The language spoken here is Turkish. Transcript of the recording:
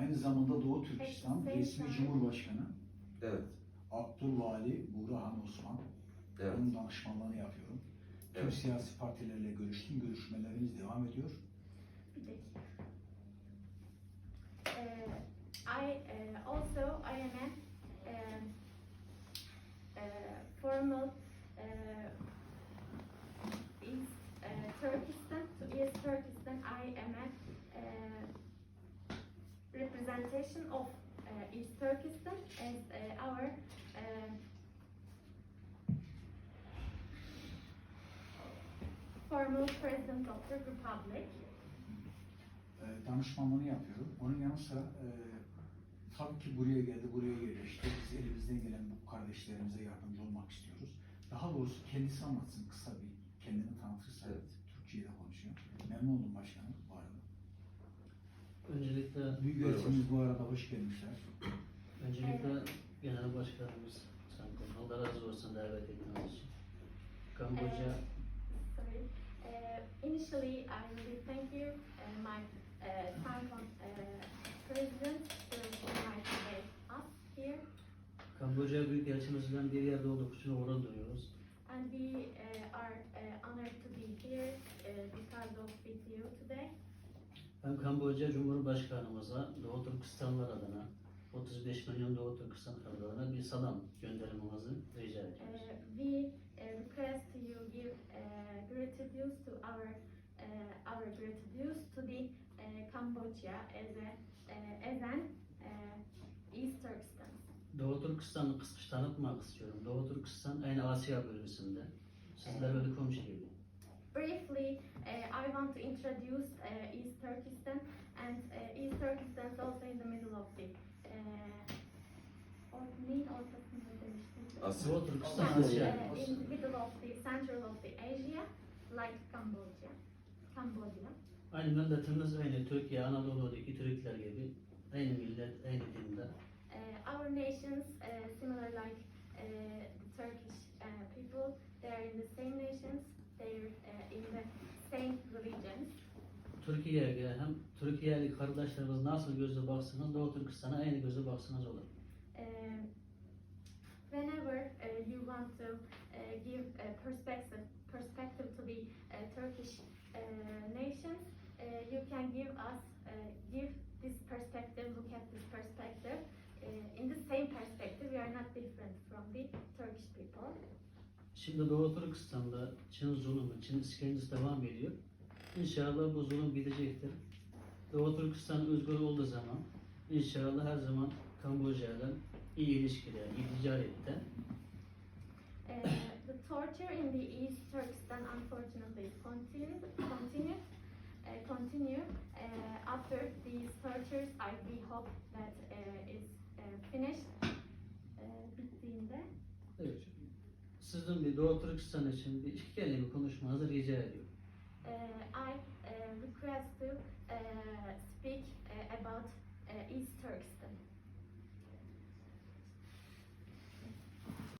Aynı zamanda Doğu Türkistan resmi Cumhurbaşkanı Evet. Abdülvali Burhan Osman. Evet. Onun danışmanlığını yapıyorum. Tüm Evet. siyasi partilerle görüştüm. Görüşmelerimiz devam ediyor. Bir dakika. I am a formal East Turkestan. So East Turkestan, I am a representation of East Turkestan as our formal president of the republic. Danışmanlığını yapıyorum. Onun yanı sıra tabii ki buraya geldi, buraya yerleşti. Biz elimizden gelen bu kardeşlerimize yardımcı olmak istiyoruz. Daha doğrusu kendisi anlatsın, kısa bir kendini tanıtırsa. Evet. Türkçe'de konuşuyor. Memnun oldum başkanım bu arada. Öncelikle Büyükelçimiz bu arada hoş gelmişler. Genel Başkanımız Sankon, Allah razı olsun davet ettiğiniz için. Kamboçya, Sorry. Initially, I really thank you, my Sankon president, to invite us here. Kamboçya Büyükelçimizden bir yerde olduk için onur duyuyoruz. And we are honored to be here because of with you today. Ben Kamboçya Cumhurbaşkanımıza Doğu Türkistanlılar adına 35 milyon Doğu Türkistan adına bir salam göndermemizi rica ediyoruz. We request you give gratitude to our gratitude to the Cambodia as an East Turkestan. Doğu Türkistan'ı kısaca tanıtmak istiyorum. Doğu Türkistan aynı Asya bölgesinde. Sizler böyle komşu gibi. Briefly, I want to introduce East Turkestan, and East Turkestan is also in the middle of the neyin ortasında demiştim. Asya. Doğu Türkistan Yeah, Asya. in the middle of the central of the Asia, like Cambodia. Aynı milletimiz aynı Türkiye, Anadolu'daki Türkler gibi. Aynı millet, aynı dinde. Our nations, similar like the Turkish people, they are in the same nations, they are in the same religions. Türkiye'ye hem Türkiye'li kardeşlerimiz nasıl gözle baksınız, Doğu Türkistan'a aynı gözle baksınız olur. Whenever you want to give a perspective to the Turkish nations, you can give this perspective, look at this perspective. In the same perspective, we are not different from the Turkish people. Şimdi Doğu Türkistan'da Çin zulmü, Çin işkencesi devam ediyor. İnşallah bu zulüm bitecektir. Doğu Türkistan özgür olduğu zaman inşallah her zaman Kamboçya'yla iyi ilişkiler, iyi ticarette. The torture in the East Turkestan unfortunately continue. After these tortures, we hope that is finished. Bittiğinde. Evet. Sizin bir Doğu Türkistan için bir iki kelime konuşmanızı rica ediyorum. I request to speak about East Turkestan.